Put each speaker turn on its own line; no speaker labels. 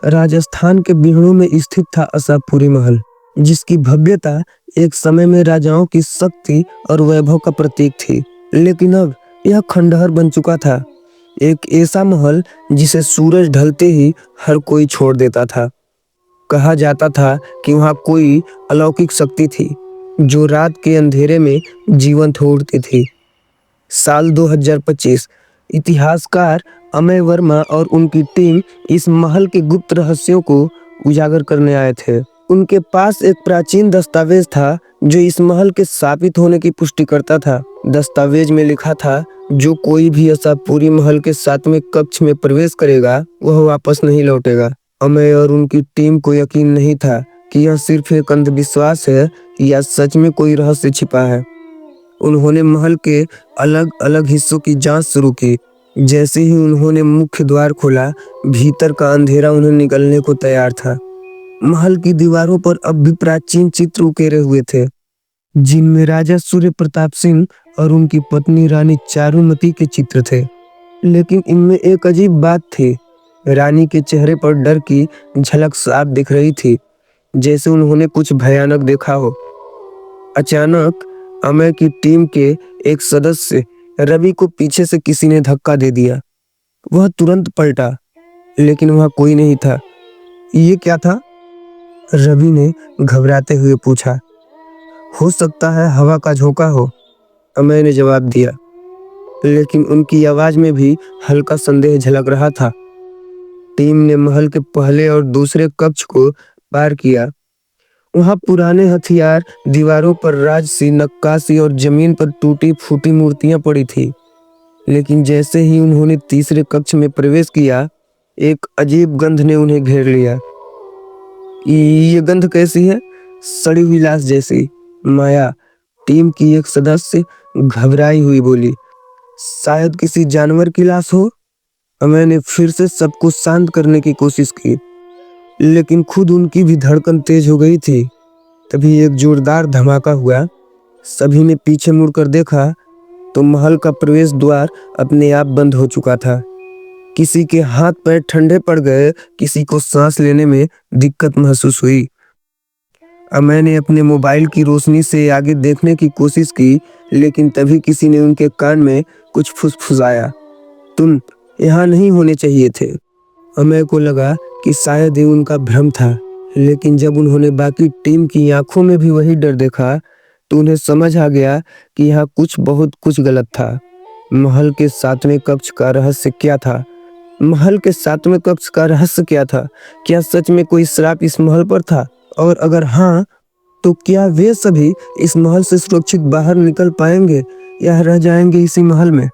राजस्थान के बिहड़ों में स्थित था असापुरी महल, जिसकी भव्यता एक समय में राजाओं की शक्ति और वैभव का प्रतीक थी। लेकिन अब यह खंडहर बन चुका था, एक ऐसा महल जिसे सूरज ढलते ही हर कोई छोड़ देता था। कहा जाता था कि वहाँ कोई अलौकिक शक्ति थी जो रात के अंधेरे में जीवंत हो उठती थी। साल 2025 इतिहासकार अमेय वर्मा और उनकी टीम इस महल के गुप्त रहस्यों को उजागर करने आए थे। उनके पास एक प्राचीन दस्तावेज था जो इस महल के स्थापित होने की पुष्टि करता था। दस्तावेज में लिखा था, जो कोई भी असापुरी महल के 7वें कक्ष में प्रवेश करेगा वह वापस नहीं लौटेगा। अमेय और उनकी टीम को यकीन नहीं था कि यह सिर्फ एक अंधविश्वास है या सच में कोई रहस्य छिपा है। उन्होंने महल के अलग अलग हिस्सों की जांच शुरू की। जैसे ही उन्होंने मुख्य द्वार खोला, भीतर का अंधेरा उन्हें निगलने को तैयार था। महल की दीवारों पर अब भी प्राचीन चित्र उकेरे हुए थे, जिनमें राजा सूर्य प्रताप सिंह और उनकी पत्नी रानी चारुमती के चित्र थे। लेकिन इनमें एक अजीब बात थी, रानी के चेहरे पर डर की झलक साफ दिख रही थी, जैसे उन्होंने कुछ भयानक देखा हो। अचानक अमय की टीम के एक सदस्य रवि को पीछे से किसी ने धक्का दे दिया। वह तुरंत पलटा, लेकिन वहां कोई नहीं था। ये क्या था? रवि ने घबराते हुए पूछा। हो सकता है हवा का झोंका हो, अमय ने जवाब दिया, लेकिन उनकी आवाज में भी हल्का संदेह झलक रहा था। टीम ने महल के पहले और दूसरे कक्ष को पार किया। वहां पुराने हथियार, दीवारों पर राजसी नक्काशी और जमीन पर टूटी फूटी मूर्तियां पड़ी थी। लेकिन जैसे ही उन्होंने तीसरे कक्ष में प्रवेश किया, एक अजीब गंध ने उन्हें घेर लिया। ये गंध कैसी है? सड़ी हुई लाश जैसी। माया, टीम की एक सदस्य घबराई हुई बोली। शायद किसी जानवर की लाश हो। मैंने फिर से सबको शांत करने की कोशिश की, लेकिन खुद उनकी भी धड़कन तेज हो गई थी। तभी एक जोरदार धमाका हुआ। सभी ने पीछे मुड़कर देखा तो महल का प्रवेश द्वार अपने आप बंद हो चुका था। किसी के हाथ पैर ठंडे पड़ गए, किसी को सांस लेने में दिक्कत महसूस हुई। मैंने अपने मोबाइल की रोशनी से आगे देखने की कोशिश की, लेकिन तभी किसी ने उनके कान में कुछ फुसफुसाया। तुम यहाँ नहीं होने चाहिए थे। अमय को लगा कि शायद ये उनका भ्रम था, लेकिन जब उन्होंने बाकी टीम की आंखों में भी वही डर देखा तो उन्हें समझ आ गया कि यहाँ बहुत कुछ गलत था। महल के 7वें कक्ष का रहस्य क्या था? महल के 7वें कक्ष का रहस्य क्या था? क्या सच में कोई श्राप इस महल पर था? और अगर हाँ, तो क्या वे सभी इस महल से सुरक्षित बाहर निकल पाएंगे या रह जाएंगे इसी महल में?